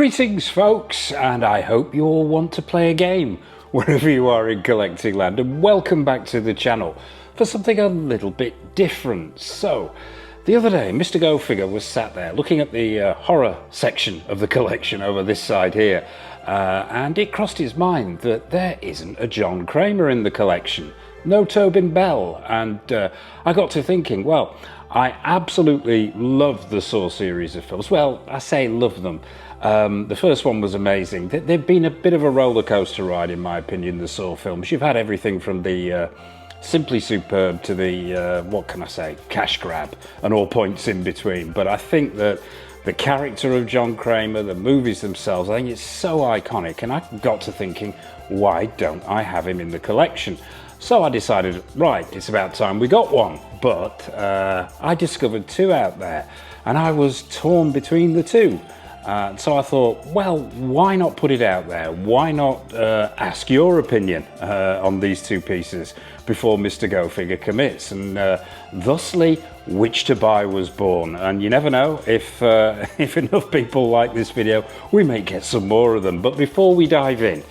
Greetings folks, and I hope you all want to play a game wherever you are in collecting land, and welcome back to the channel for something a little bit different. So the other day Mr. Go Figure was sat there looking at the horror section of the collection over this side here, and it crossed his mind that there isn't a John Kramer in the collection, no Tobin Bell. And I got to thinking, well, I absolutely love the Saw series of films. Well, I say love them. The first one was amazing. They've been a bit of a roller coaster ride, in my opinion, the Saw films. You've had everything from the simply superb to the, what can I say, cash grab, and all points in between. But I think that the character of John Kramer, the movies themselves, I think it's so iconic, and I got to thinking, why don't I have him in the collection? So I decided, right, it's about time we got one. But I discovered two out there, and I was torn between the two. So I thought, well, why not put it out there? Why not ask your opinion on these two pieces before Mr. Go Figure commits? And thusly, which to buy was born. And you never know, if enough people like this video, we may get some more of them. But before we dive in,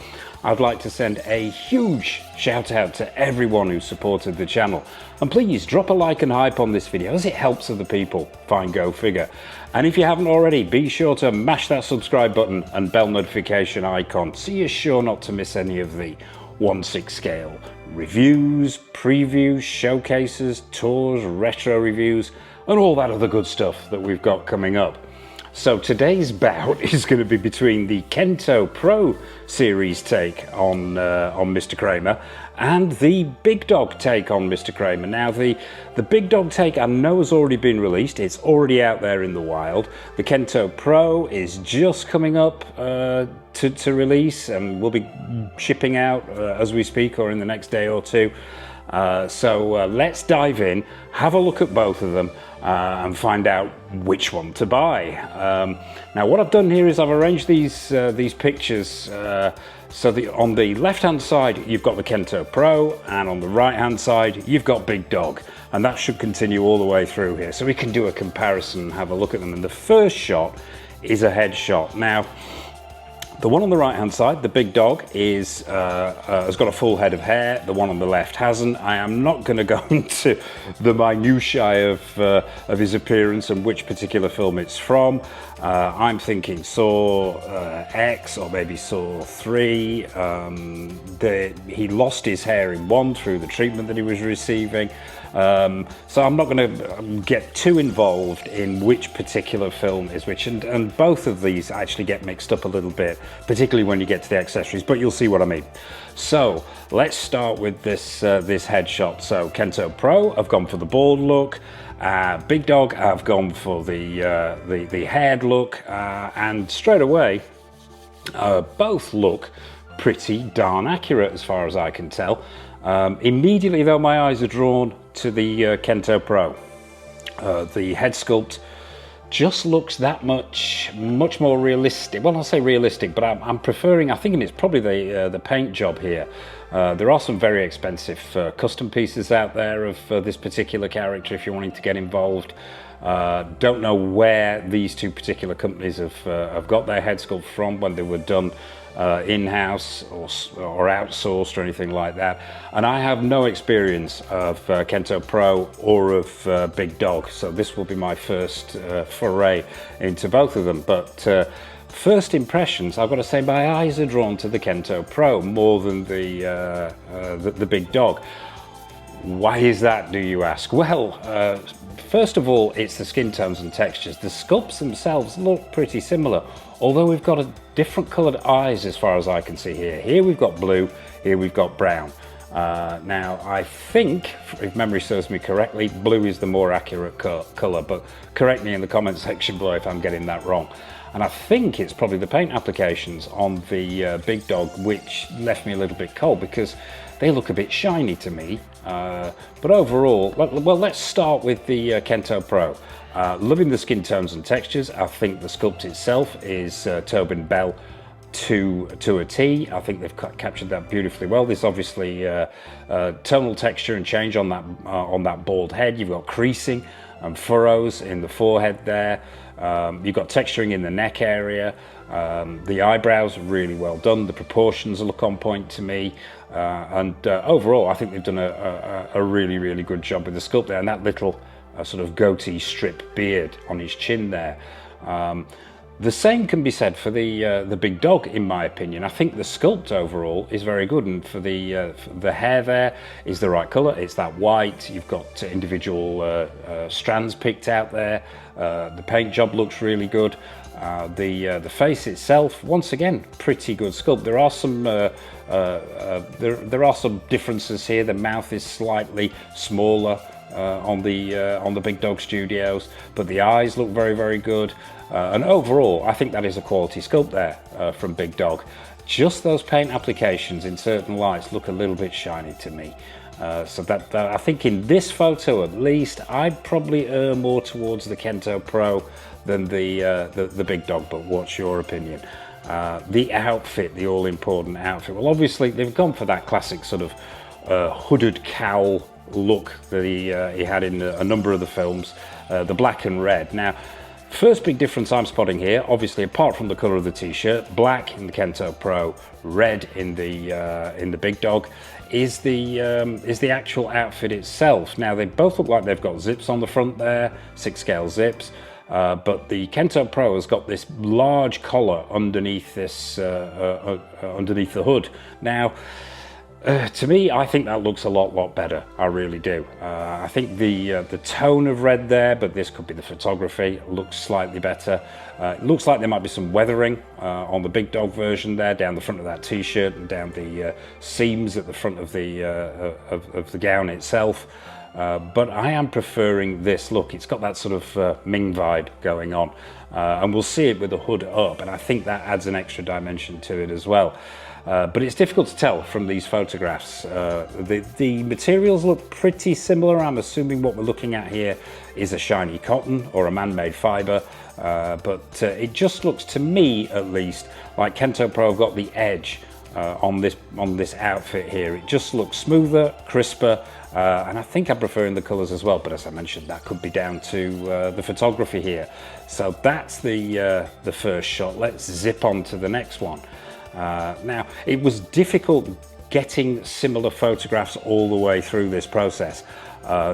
I'd like to send a huge shout out to everyone who supported the channel. And please drop a like and hype on this video, as it helps other people find Go Figure. And if you haven't already, be sure to mash that subscribe button and bell notification icon so you're sure not to miss any of the 1/6 scale reviews, previews, showcases, tours, retro reviews, and all that other good stuff that we've got coming up. So today's bout is going to be between the Kento Pro Series take on Mr. Kramer and the Big Dog take on Mr. Kramer. Now the Big Dog take I know has already been released. It's already out there in the wild. The Kento Pro is just coming up to release, and will be shipping out as we speak, or in the next day or two. So let's dive in, have a look at both of them, and find out which one to buy. Now what I've done here is I've arranged these pictures so that on the left hand side you've got the Kento Pro, and on the right hand side you've got Big Dog, and that should continue all the way through here, so we can do a comparison and have a look at them. And the first shot is a headshot. Now the one on the right hand side, the Big Dog, has got a full head of hair. The one on the left hasn't. I am not going to go into the minutiae of his appearance and which particular film it's from. I'm thinking Saw X, or maybe Saw 3. He lost his hair in one through the treatment that he was receiving. So I'm not going to get too involved in which particular film is which, and both of these actually get mixed up a little bit, particularly when you get to the accessories, but you'll see what I mean. So let's start with this headshot. So Kento Pro, I've gone for the bald look. Big Dog, I've gone for the haired look, and straight away both look pretty darn accurate as far as I can tell. Immediately though, my eyes are drawn to the Kento Pro. The head sculpt just looks that much more realistic. Well, I'll say realistic, but I'm preferring, I'm thinking it's probably the paint job here. There are some very expensive custom pieces out there of this particular character if you're wanting to get involved. Don't know where these two particular companies have got their head sculpt from, when they were done in-house or outsourced or anything like that. And I have no experience of Kento Pro or of Big Dog, so this will be my first foray into both of them. But first impressions, I've got to say my eyes are drawn to the Kento Pro more than the Big Dog. Why is that, do you ask? Well, first of all, it's the skin tones and textures. The sculpts themselves look pretty similar, although we've got a different coloured eyes as far as I can see here. Here we've got blue, here we've got brown. Now I think, if memory serves me correctly, blue is the more accurate colour, but correct me in the comment section below if I'm getting that wrong. And I think it's probably the paint applications on the Big Dog which left me a little bit cold, because they look a bit shiny to me. But overall, well, let's start with the Kento Pro. Loving the skin tones and textures. I think the sculpt itself is Tobin Bell to a T. I think they've captured that beautifully well. There's obviously tonal texture and change on that bald head. You've got creasing and furrows in the forehead there. You've got texturing in the neck area. The eyebrows are really well done. The proportions look on point to me. Overall, I think they've done a really, really good job with the sculpt there. And that little sort of goatee strip beard on his chin there. The same can be said for the big dog, in my opinion. I think the sculpt overall is very good, and for the hair there is the right colour. It's that white. You've got individual strands picked out there. The paint job looks really good. The face itself, once again, pretty good sculpt. There are some there are some differences here. The mouth is slightly smaller on the Big Dog Studios, but the eyes look very, very good. And overall, I think that is a quality sculpt there from Big Dog. Just those paint applications in certain lights look a little bit shiny to me. So that I think in this photo at least, I'd probably err more towards the Kento Pro than the Big Dog, but what's your opinion? The outfit, the all-important outfit. Well, obviously, they've gone for that classic sort of hooded cowl look that he had in a number of the films, the black and red. Now, first big difference I'm spotting here, obviously apart from the colour of the t-shirt, black in the Kento Pro, red in the Big Dog, is the actual outfit itself. Now they both look like they've got zips on the front there, 6-scale zips, but the Kento Pro has got this large collar underneath this underneath the hood. Now, to me, I think that looks a lot better. I really do. I think the tone of red there, but this could be the photography, looks slightly better. It looks like there might be some weathering on the Big Dog version there, down the front of that t-shirt and down the seams at the front of the gown itself. But I am preferring this look. It's got that sort of Ming vibe going on, and we'll see it with the hood up, and I think that adds an extra dimension to it as well. But it's difficult to tell from these photographs. The materials look pretty similar. I'm assuming what we're looking at here is a shiny cotton or a man-made fiber, but it just looks, to me at least, like Kento Pro have got the edge on this outfit here. It just looks smoother, crisper, and I think I'm preferring the colours as well. But as I mentioned, that could be down to the photography here. So that's the first shot. Let's zip on to the next one. Now, it was difficult getting similar photographs all the way through this process,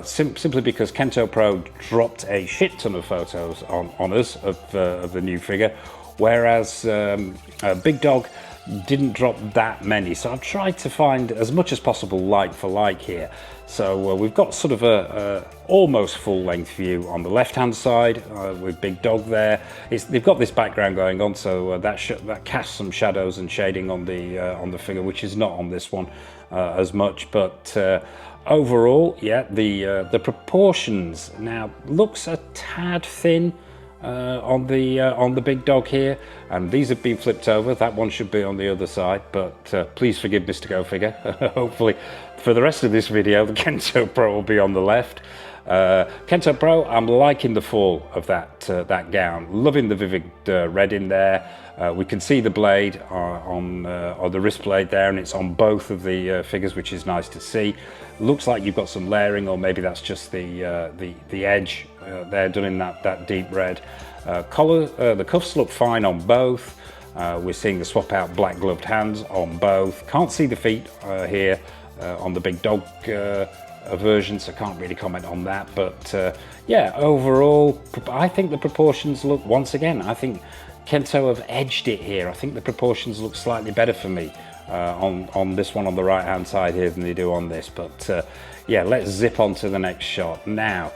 simply because Kento Pro dropped a shit ton of photos on us of the new figure, whereas Big Dog didn't drop that many. So I've tried to find as much as possible like for like here. So we've got sort of a almost full-length view on the left-hand side with Big Dog there. They've got this background going on, so that casts some shadows and shading on the figure, which is not on this one as much. But overall, yeah, the proportions now looks a tad thin on the Big Dog here, and these have been flipped over. That one should be on the other side, but please forgive Mr. Go Figure. Hopefully for the rest of this video the Kento Pro will be on the left. Kento Pro, I'm liking the fall of that gown, loving the vivid red in there. We can see the blade on the wrist blade there, and it's on both of the figures, which is nice to see. Looks like you've got some layering, or maybe that's just the edge there done in that deep red. Collar, the cuffs look fine on both. We're seeing the swap out black gloved hands on both. Can't see the feet here on the Big Dog version, so can't really comment on that. But yeah, overall, I think the proportions look, once again, I think Kento have edged it here. I think the proportions look slightly better for me on this one on the right hand side here than they do on this. But yeah, let's zip on to the next shot now.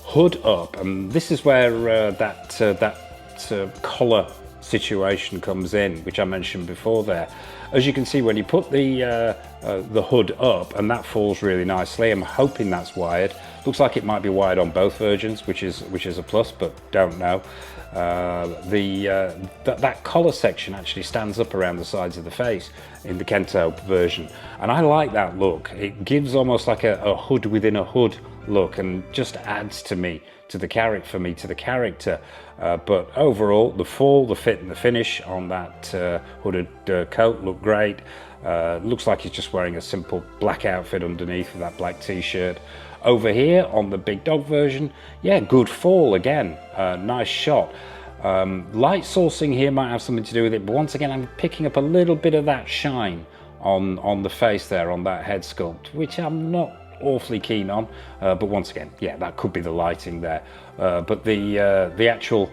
Hood up, and this is where that collar situation comes in, which I mentioned before there. As you can see, when you put the hood up, and that falls really nicely. I'm hoping that's wired. Looks like it might be wired on both versions, which is a plus, but don't know. That collar section actually stands up around the sides of the face in the Kento version, and I like that look. It gives almost like a hood within a hood look, and just adds to the character. But overall, the fall, the fit, and the finish on that hooded coat look great. Looks like he's just wearing a simple black outfit underneath with that black t-shirt. Over here on the big dog version, yeah, good fall again, nice shot. Light sourcing here might have something to do with it, but once again I'm picking up a little bit of that shine on the face there, on that head sculpt, which I'm not awfully keen on, but once again, yeah, that could be the lighting there. But the actual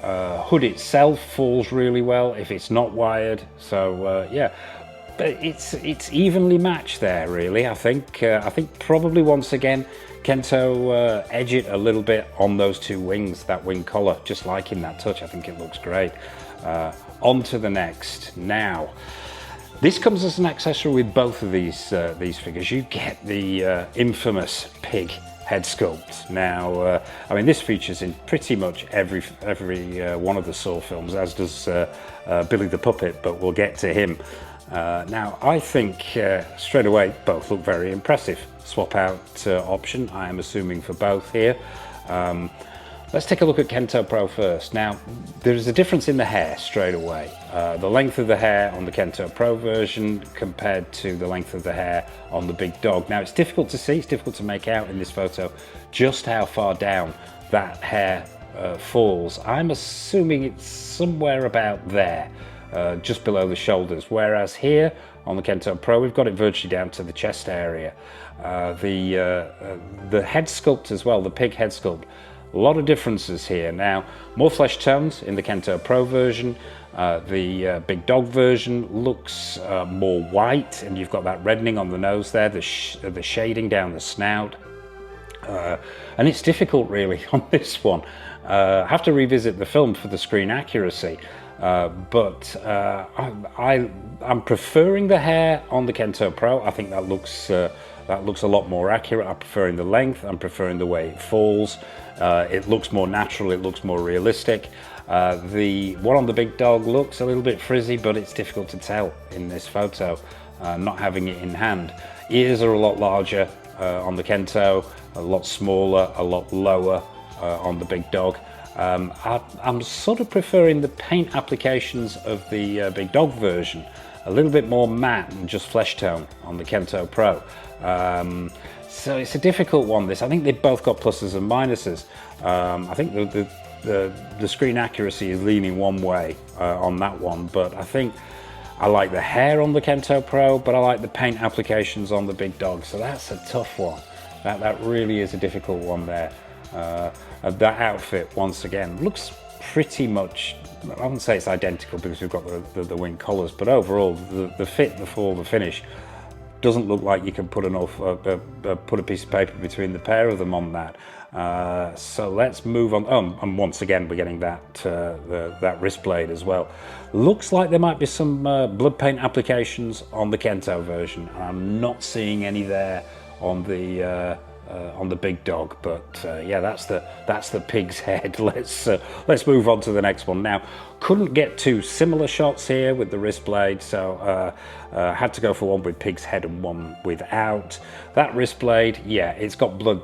hood itself falls really well if it's not wired, so yeah. But it's evenly matched there, really. I think probably once again Kento edge it a little bit on those two wings, that wing collar. Just liking that touch. I think it looks great. On to the next. Now, this comes as an accessory with both of these figures. You get the infamous pig head sculpt. Now, I mean, this features in pretty much every one of the Saw films, as does Billy the Puppet, but we'll get to him. Now, I think straight away both look very impressive. Swap out option, I am assuming, for both here. Let's take a look at Kento Pro first. Now, there's a difference in the hair straight away. The length of the hair on the Kento Pro version compared to the length of the hair on the big dog. Now, it's difficult to see, it's difficult to make out in this photo just how far down that hair falls. I'm assuming it's somewhere about there. Just below the shoulders, whereas here on the Kento Pro we've got it virtually down to the chest area. The head sculpt as well, the pig head sculpt, a lot of differences here. Now, more flesh tones in the Kento Pro version. The big dog version looks more white, and you've got that reddening on the nose there, the shading down the snout. And it's difficult really on this one. I have to revisit the film for the screen accuracy. But I'm preferring the hair on the Kento Pro. I think that looks a lot more accurate. I'm preferring the length. I'm preferring the way it falls. It looks more natural. It looks more realistic. The one on the big dog looks a little bit frizzy, but it's difficult to tell in this photo, not having it in hand. Ears are a lot larger on the Kento, a lot smaller, a lot lower on the big dog. I'm sort of preferring the paint applications of the big dog version, a little bit more matte and just flesh tone on the Kento Pro. So it's a difficult one, this. I think they've both got pluses and minuses. I think the screen accuracy is leaning one way on that one, but I think I like the hair on the Kento Pro, but I like the paint applications on the big dog, so that's a tough one. That really is a difficult one there. That outfit, once again, looks pretty much, I wouldn't say it's identical because we've got the wing collars, but overall the fit, the fall, the finish doesn't look like you can put put a piece of paper between the pair of them on that. So let's move on. And once again we're getting that wrist blade as well. Looks like there might be some blood paint applications on the Kento version. I'm not seeing any there on the big dog, but yeah, that's the pig's head. Let's move on to the next one. Now, couldn't get two similar shots here with the wrist blade, so had to go for one with pig's head and one without. That wrist blade, yeah, it's got blood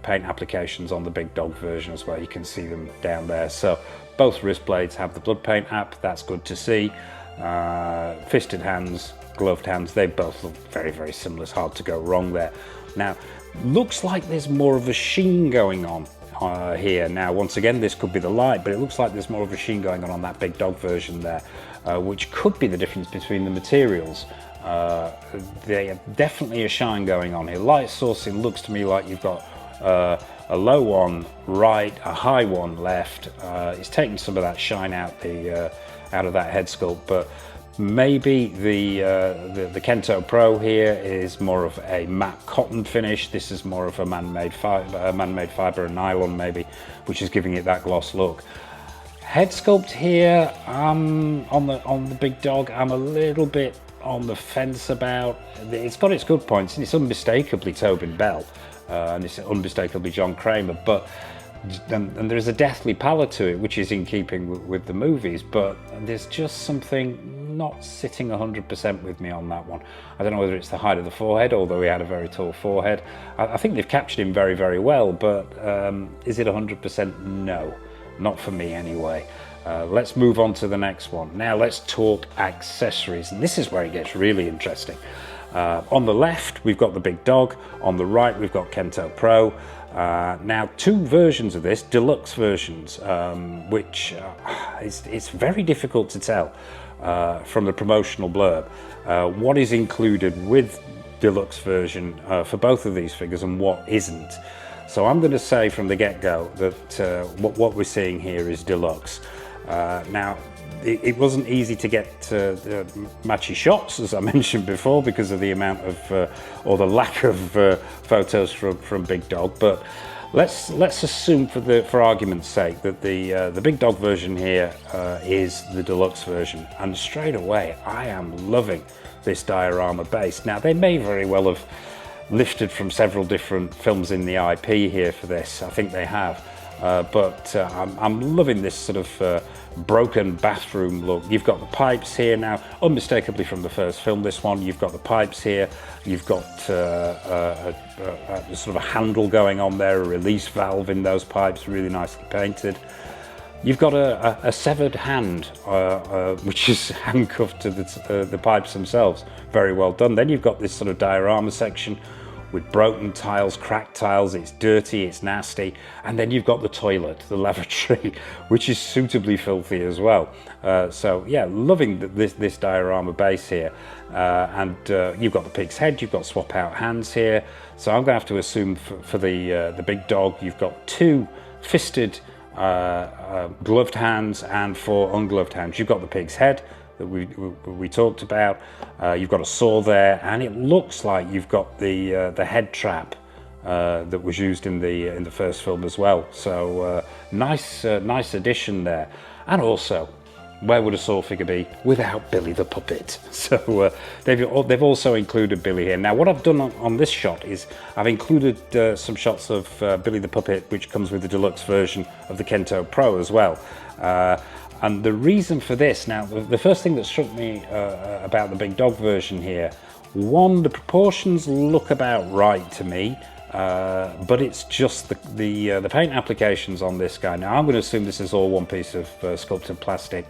paint applications on the big dog version as well. You can see them down there. So both wrist blades have the blood paint app. That's good to see. Fisted hands, gloved hands, they both look very, very similar. It's hard to go wrong there. Now, looks like there's more of a sheen going on here. Now, once again, this could be the light, but it looks like there's more of a sheen going on that big dog version there, which could be the difference between the materials. There's definitely a shine going on here. Light sourcing looks to me like you've got a low one right, a high one left. It's taking some of that shine out of that head sculpt, but maybe the Kento Pro here is more of a matte cotton finish. This is more of a man-made fiber and nylon maybe, which is giving it that gloss look. Head sculpt here on the big dog, I'm a little bit on the fence about. It's got its good points, and it's unmistakably Tobin Bell, and it's unmistakably John Kramer, but and there's a deathly pallor to it, which is in keeping with the movies, but there's just something not sitting 100% with me on that one. I don't know whether it's the height of the forehead, although he had a very tall forehead. I think they've captured him very, very well, but is it 100%? No, not for me anyway. Let's move on to the next one. Now let's talk accessories, and this is where it gets really interesting. On the left, we've got the big dog. On the right, we've got Kento Pro. Now, two versions of this, deluxe versions, which it's very difficult to tell from the promotional blurb what is included with deluxe version for both of these figures and what isn't. So I'm going to say from the get-go that what we're seeing here is deluxe. Now, it wasn't easy to get matchy shots, as I mentioned before, because of the amount of or the lack of photos from Big Dog. But let's assume, for argument's sake, that the Big Dog version here is the deluxe version, and straight away I am loving this diorama base. Now, they may very well have lifted from several different films in the IP here for this. I think they have, but I'm loving this sort of broken bathroom look. You've got the pipes here now, unmistakably from the first film, this one. You've got the pipes here, you've got a sort of a handle going on there, a release valve in those pipes, really nicely painted. You've got a severed hand, which is handcuffed to the pipes themselves. Very well done. Then you've got this sort of diorama section with broken tiles, cracked tiles. It's dirty, it's nasty. And then you've got the toilet, the lavatory, which is suitably filthy as well. So yeah, loving this diorama base here. And you've got the pig's head, you've got swap out hands here. So I'm going to have to assume for the big dog, you've got two fisted gloved hands and four ungloved hands. You've got the pig's head that we talked about. You've got a saw there, and it looks like you've got the head trap that was used in the first film as well. So nice addition there. And also, where would a saw figure be without Billy the puppet? So they've also included Billy here. Now, what I've done on this shot is I've included some shots of Billy the puppet, which comes with the deluxe version of the Kento Pro as well. And the reason for this, now, the first thing that struck me about the big dog version here, one, the proportions look about right to me, but it's just the paint applications on this guy. Now, I'm going to assume this is all one piece of sculpted plastic,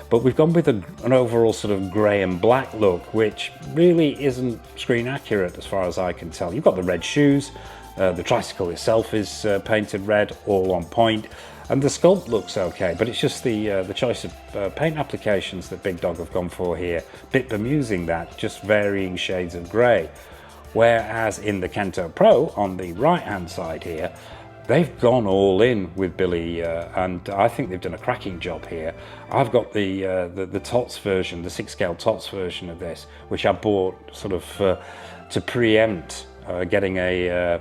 but we've gone with an overall sort of grey and black look, which really isn't screen accurate as far as I can tell. You've got the red shoes, the tricycle itself is painted red, all on point. And the sculpt looks okay, but it's just the choice of paint applications that Big Dog have gone for here. Bit bemusing, that, just varying shades of grey. Whereas in the Kento Pro, on the right-hand side here, they've gone all in with Billy, and I think they've done a cracking job here. I've got the TOTS version, the 6-scale TOTS version of this, which I bought sort of to preempt getting a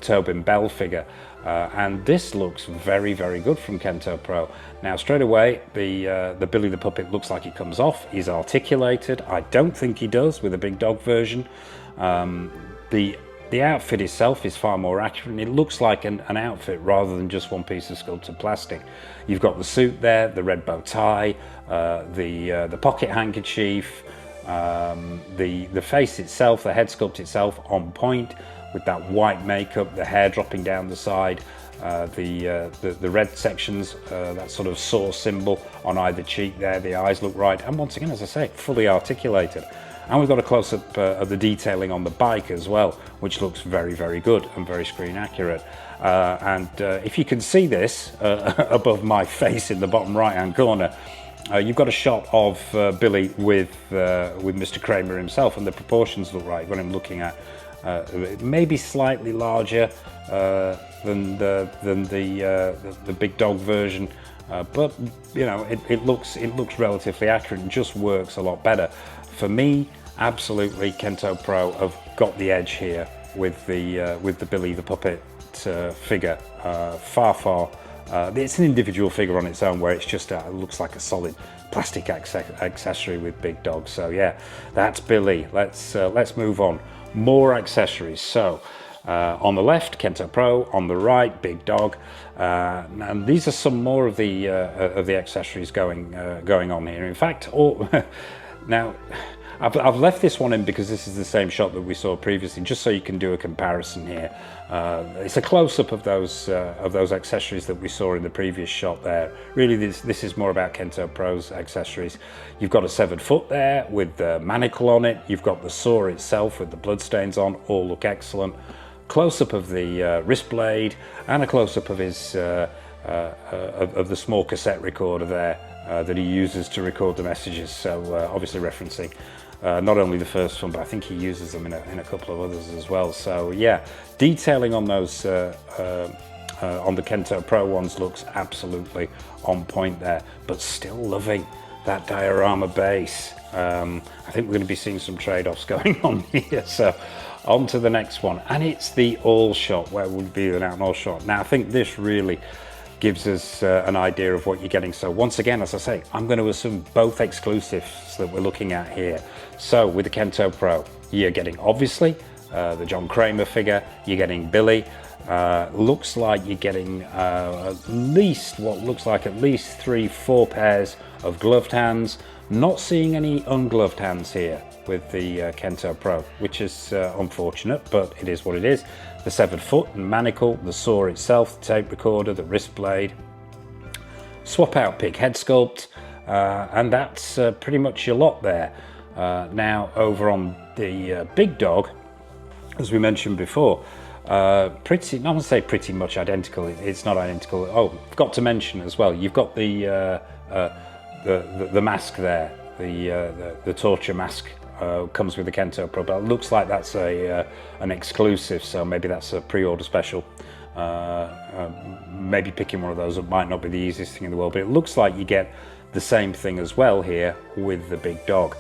Tobin Bell figure. And this looks very, very good from Kento Pro. Now, straight away, the Billy the puppet looks like he comes off. He's articulated. I don't think he does with the Big Dog version. The outfit itself is far more accurate, and it looks like an outfit rather than just one piece of sculpted plastic. You've got the suit there, the red bow tie, the pocket handkerchief, the face itself, the head sculpt itself on point, with that white makeup, the hair dropping down the side, the red sections, that sort of saw symbol on either cheek there, the eyes look right, and once again, as I say, fully articulated. And we've got a close-up of the detailing on the bike as well, which looks very, very good and very screen accurate. And if you can see this above my face in the bottom right-hand corner, you've got a shot of Billy with Mr. Kramer himself, and the proportions look right. What I'm looking at, maybe slightly larger than the Big Dog version, but you know, it looks relatively accurate and just works a lot better. For me, absolutely, Kento Pro have got the edge here with the Billy the puppet figure. Far. It's an individual figure on its own, where it's just it looks like a solid plastic accessory with Big Dog. So yeah, that's Billy. Let's move on. More accessories. So on the left, Kento Pro. On the right, Big Dog. And these are some more of the accessories going on here. In fact, now I've left this one in because this is the same shot that we saw previously, just so you can do a comparison here. It's a close-up of those accessories that we saw in the previous shot there. Really, this is more about Kento Pro's accessories. You've got a severed foot there with the manacle on it. You've got the saw itself with the bloodstains on. All look excellent. Close-up of the wrist blade, and a close-up of his of the small cassette recorder there that he uses to record the messages. So obviously referencing not only the first one, but I think he uses them in a couple of others as well. So yeah, detailing on those on the Kento Pro ones looks absolutely on point there, but still loving that diorama base. I think we're going to be seeing some trade-offs going on here. So on to the next one, and it's the all shot, where we'll be an out and all shot. Now I think this really gives us an idea of what you're getting. So once again, as I say, I'm going to assume both exclusives that we're looking at here. So with the Kento Pro, you're getting obviously the John Kramer figure, you're getting Billy. Looks like you're getting at least what looks like at least 3-4 pairs of gloved hands. Not seeing any ungloved hands here with the Kento Pro, which is unfortunate, but it is what it is. The severed foot and manacle, the saw itself, the tape recorder, the wrist blade, swap out pig head sculpt, and that's pretty much your lot there. Now over on the big dog, as we mentioned before, I won't say pretty much identical. It's not identical. Oh, got to mention as well, you've got the mask there, the torture mask. Comes with the Kento Pro, but it looks like that's an exclusive, so maybe that's a pre-order special. Maybe picking one of those up might not be the easiest thing in the world, but it looks like you get the same thing as well here with the big dog.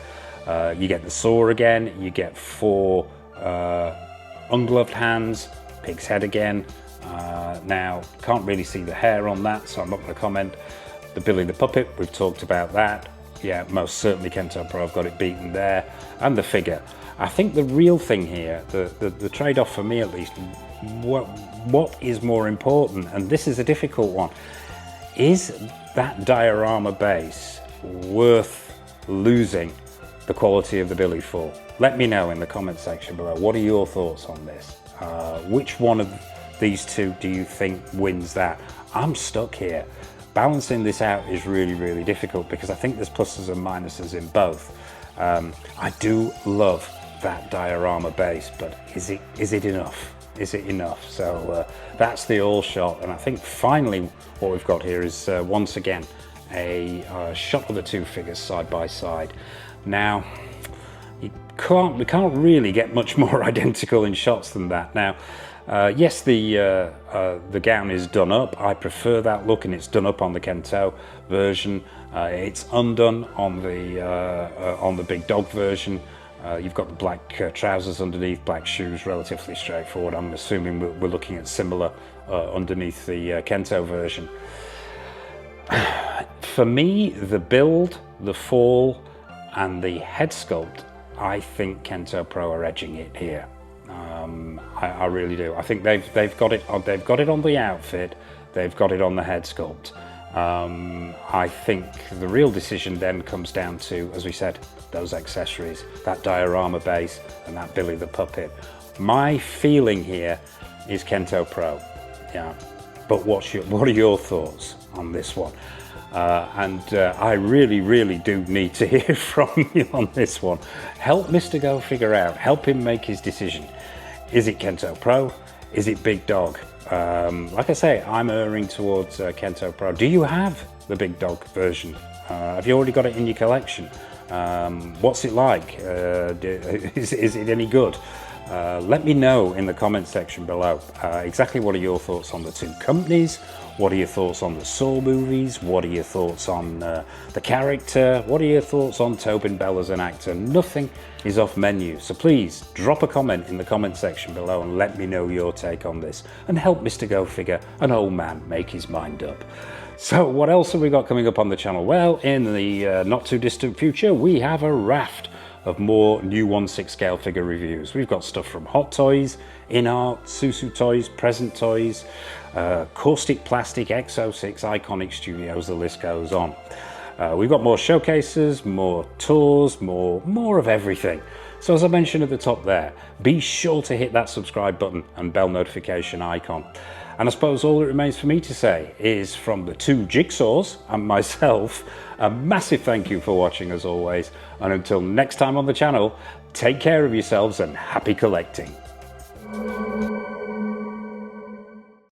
You get the saw again, you get 4 ungloved hands, pig's head again. Now, can't really see the hair on that, so I'm not going to comment. The Billy the Puppet, we've talked about that. Yeah, most certainly Kento Pro, I've got it beaten there. And the figure. I think the real thing here, the trade-off for me at least, what is more important, and this is a difficult one, is that diorama base worth losing the quality of the Billy for? Let me know in the comment section below. What are your thoughts on this? Which one of these two do you think wins that? I'm stuck here. Balancing this out is really, really difficult because I think there's pluses and minuses in both. I do love that diorama base, but is it enough? Is it enough? So that's the all shot, and I think finally what we've got here is once again a shot of the two figures side by side. Now we can't really get much more identical in shots than that. Now yes, the gown is done up. I prefer that look, and it's done up on the Kento version. It's undone on the big dog version. You've got the black trousers underneath, black shoes, relatively straightforward. I'm assuming we're looking at similar underneath the Kento version. For me, the build, the fall, and the head sculpt, I think Kento Pro are edging it here. I really do. I think they've got it on the outfit, they've got it on the head sculpt. I think the real decision then comes down to, as we said, those accessories, that diorama base and that Billy the Puppet. My feeling here is Kento Pro, yeah. But what are your thoughts on this one? I really do need to hear from you on this one. Help Mr. Go figure out, help him make his decision. Is it Kento Pro? Is it Big Dog? Like I say, I'm erring towards Kento Pro. Do you have the Big Dog version? Have you already got it in your collection? What's it like? Is it any good? Let me know in the comment section below exactly what are your thoughts on the two companies. What are your thoughts on the Saw movies? What are your thoughts on the character? What are your thoughts on Tobin Bell as an actor? Nothing is off menu, so please drop a comment in the comment section below and let me know your take on this, and help Mr. Go figure, an old man, make his mind up. So what else have we got coming up on the channel? Well, in the not too distant future, we have a raft of more new 1/6 scale figure reviews. We've got stuff from Hot Toys, In Art, Susu Toys, Present Toys, Caustic Plastic, X06, Iconic Studios, the list goes on. We've got more showcases, more tours, more of everything. So as I mentioned at the top there, be sure to hit that subscribe button and bell notification icon. And I suppose all that remains for me to say is, from the two Jigsaws and myself, a massive thank you for watching as always. And until next time on the channel, take care of yourselves and happy collecting.